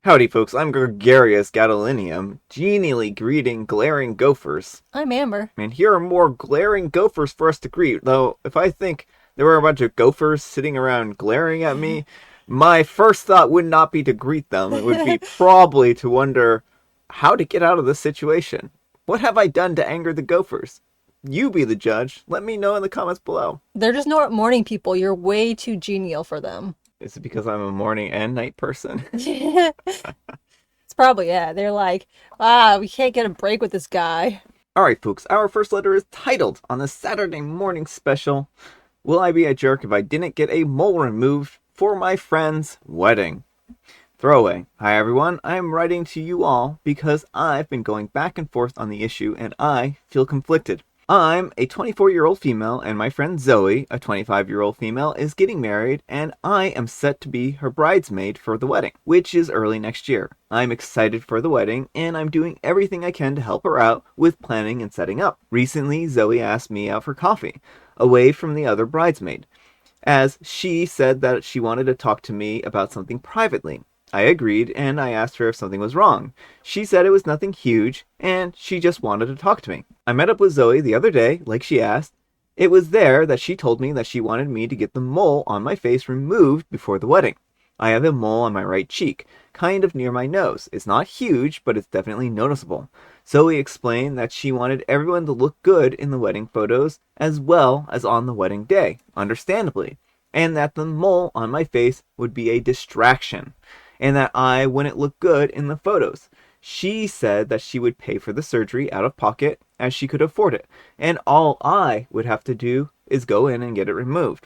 Howdy, folks. I'm Gregarious Gadolinium, genially greeting glaring gophers. I'm Amber. And here are more glaring gophers for us to greet, though if I think there were a bunch of gophers sitting around glaring at me, my first thought would not be to greet them. It would be probably to wonder how to get out of this situation. What have I done to anger the gophers? You be the judge. Let me know in the comments below. They're just not morning people. You're way too genial for them. Is it because I'm a morning and night person? It's probably, yeah. They're like, wow, we can't get a break with this guy. Alright, folks, our first letter is titled on the Saturday morning special, Will I Be a Jerk If I Didn't Get a Mole Removed for My Friend's Wedding? Throwaway. Hi everyone, I'm writing to you all because I've been going back and forth on the issue and I feel conflicted. I'm a 24-year-old female and my friend Zoe, a 25-year-old female, is getting married and I am set to be her bridesmaid for the wedding, which is early next year. I'm excited for the wedding and I'm doing everything I can to help her out with planning and setting up. Recently, Zoe asked me out for coffee, away from the other bridesmaid, as she said that she wanted to talk to me about something privately. I agreed, and I asked her if something was wrong. She said it was nothing huge, and she just wanted to talk to me. I met up with Zoe the other day, like she asked. It was there that she told me that she wanted me to get the mole on my face removed before the wedding. I have a mole on my right cheek, kind of near my nose. It's not huge, but it's definitely noticeable. Zoe explained that she wanted everyone to look good in the wedding photos, as well as on the wedding day, understandably, and that the mole on my face would be a distraction, and that I wouldn't look good in the photos. She said that she would pay for the surgery out of pocket as she could afford it, and all I would have to do is go in and get it removed.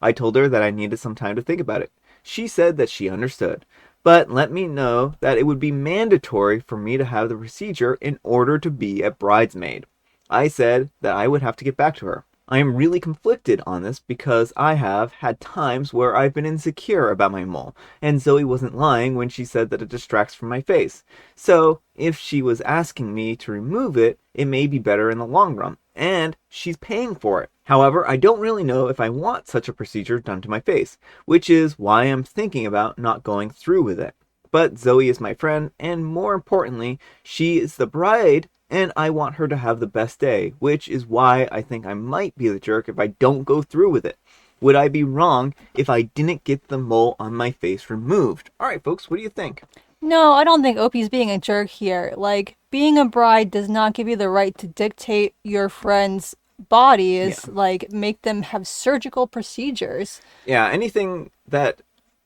I told her that I needed some time to think about it. She said that she understood, but let me know that it would be mandatory for me to have the procedure in order to be a bridesmaid. I said that I would have to get back to her. I am really conflicted on this because I have had times where I've been insecure about my mole, and Zoe wasn't lying when she said that it distracts from my face. So, if she was asking me to remove it, it may be better in the long run, and she's paying for it. However, I don't really know if I want such a procedure done to my face, which is why I'm thinking about not going through with it. But Zoe is my friend, and more importantly, she is the bride, and I want her to have the best day, which is why I think I might be the jerk if I don't go through with it. Would I be wrong if I didn't get the mole on my face removed? Alright folks, what do you think? No, I don't think Opie's being a jerk here. Like, being a bride does not give you the right to dictate your friend's bodies, like, make them have surgical procedures. Yeah, anything that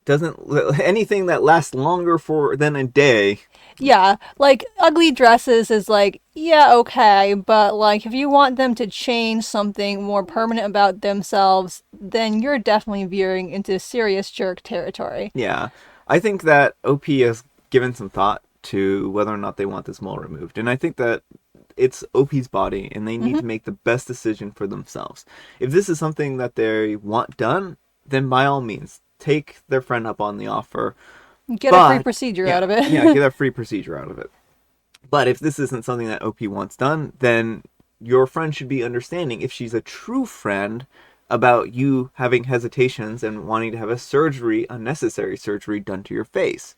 lasts longer than a day. Yeah, like, ugly dresses is like, yeah, okay, but like, if you want them to change something more permanent about themselves, then you're definitely veering into serious jerk territory. Yeah, I think that OP has given some thought to whether or not they want this mole removed, and I think that it's OP's body, and they need to make the best decision for themselves. If this is something that they want done, then by all means, take their friend up on the offer. Get a free procedure out of it. Yeah, get a free procedure out of it. But if this isn't something that OP wants done, then your friend should be understanding, if she's a true friend, about you having hesitations and wanting to have unnecessary surgery done to your face.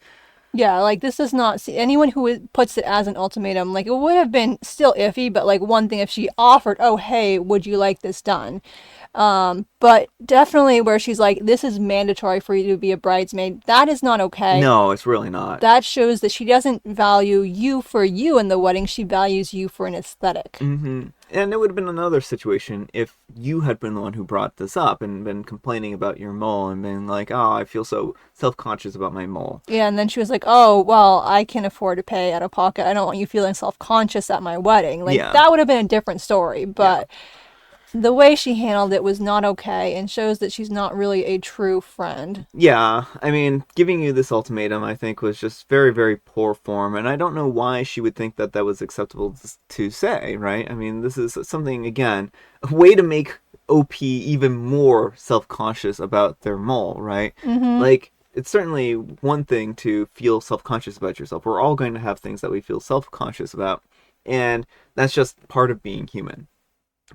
Yeah, like, this does not see anyone who puts it as an ultimatum. Like, it would have been still iffy, but like, one thing if she offered, oh, hey, would you like this done? But definitely where she's like, this is mandatory for you to be a bridesmaid, that is not okay. No, it's really not. That shows that she doesn't value you for you in the wedding. She values you for an aesthetic. Mm-hmm. And it would have been another situation if you had been the one who brought this up and been complaining about your mole and been like, oh, I feel so self-conscious about my mole. Yeah, and then she was like, oh, well, I can afford to pay out of pocket. I don't want you feeling self-conscious at my wedding. Like, that would have been a different story, but the way she handled it was not okay and shows that she's not really a true friend. Yeah, I mean, giving you this ultimatum, I think, was just very, very poor form, and I don't know why she would think that that was acceptable to say, right? I mean, this is something, again, a way to make OP even more self-conscious about their mole, right? Mm-hmm. Like, it's certainly one thing to feel self-conscious about yourself. We're all going to have things that we feel self-conscious about, and that's just part of being human.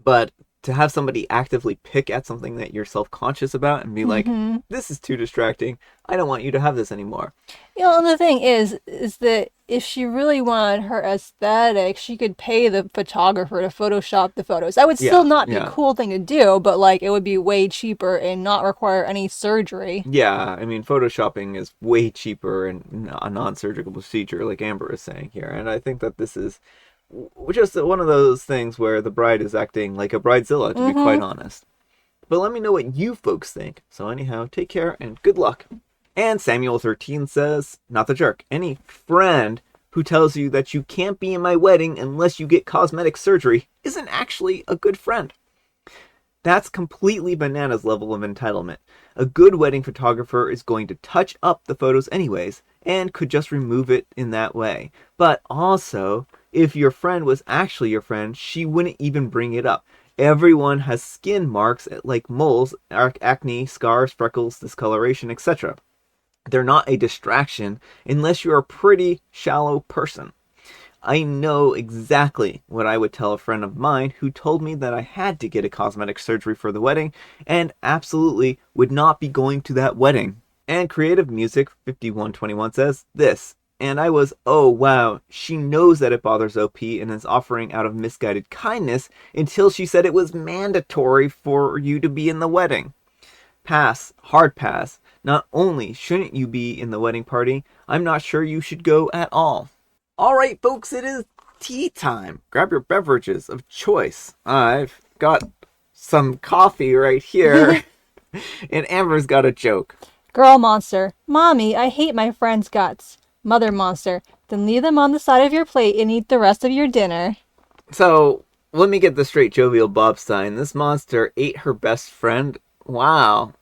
But to have somebody actively pick at something that you're self-conscious about and be like, this is too distracting. I don't want you to have this anymore. And the thing is that if she really wanted her aesthetic, she could pay the photographer to Photoshop the photos. That would still not be a cool thing to do, but like it would be way cheaper and not require any surgery. Yeah, I mean, Photoshopping is way cheaper and a non-surgical procedure, like Amber is saying here. And I think that this is just one of those things where the bride is acting like a bridezilla, to be quite honest. But let me know what you folks think. So anyhow, take care and good luck. And Samuel13 says, not the jerk, any friend who tells you that you can't be in my wedding unless you get cosmetic surgery isn't actually a good friend. That's completely bananas level of entitlement. A good wedding photographer is going to touch up the photos anyways, and could just remove it in that way. But also, if your friend was actually your friend, she wouldn't even bring it up. Everyone has skin marks like moles, acne, scars, freckles, discoloration, etc. They're not a distraction unless you're a pretty shallow person. I know exactly what I would tell a friend of mine who told me that I had to get a cosmetic surgery for the wedding and absolutely would not be going to that wedding. And Creative Music 5121 says this, and I was, oh wow, she knows that it bothers OP and is offering out of misguided kindness until she said it was mandatory for you to be in the wedding. Pass, hard pass. Not only shouldn't you be in the wedding party, I'm not sure you should go at all. Alright folks, it is tea time. Grab your beverages of choice. I've got some coffee right here. And Amber's got a joke. Girl monster. Mommy, I hate my friend's guts. Mother monster. Then leave them on the side of your plate and eat the rest of your dinner. So, let me get this straight, Jovial Bobstein. This monster ate her best friend. Wow.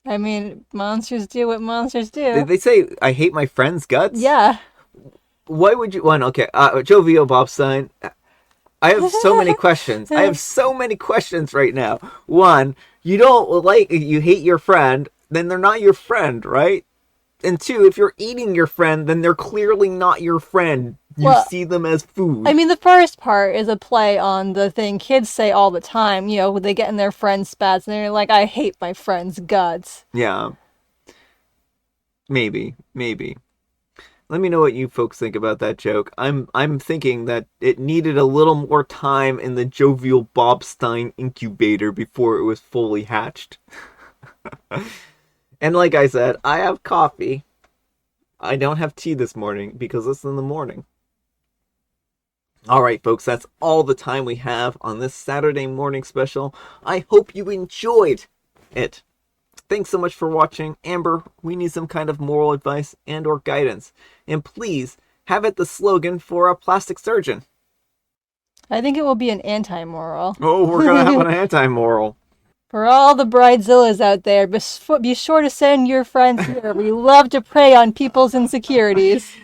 I mean, monsters do what monsters do. Did they say, I hate my friend's guts? Yeah. Why would you... Well, okay, Jovial Bobstein, I have so many questions. I have so many questions right now. One, you hate your friend, then they're not your friend, right? And two, if you're eating your friend, then they're clearly not your friend. You see them as food. I mean, the first part is a play on the thing kids say all the time. You know, they get in their friend's spats and they're like, I hate my friend's guts. Yeah. Maybe. Let me know what you folks think about that joke. I'm thinking that it needed a little more time in the Jovial Bobstein incubator before it was fully hatched. And like I said, I have coffee. I don't have tea this morning because it's in the morning. Alright folks, that's all the time we have on this Saturday morning special. I hope you enjoyed it. Thanks so much for watching. Amber, we need some kind of moral advice and or guidance. And please, have it the slogan for a plastic surgeon. I think it will be an anti-moral. Oh, we're going to have an anti-moral. For all the bridezillas out there, be sure to send your friends here. We love to prey on people's insecurities.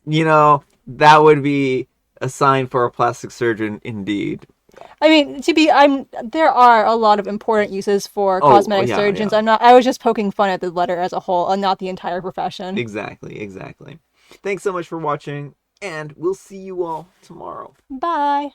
You know, that would be a sign for a plastic surgeon indeed. I mean, there are a lot of important uses for cosmetic surgeons. Yeah. I was just poking fun at the letter as a whole and not the entire profession. Exactly. Thanks so much for watching, and we'll see you all tomorrow. Bye.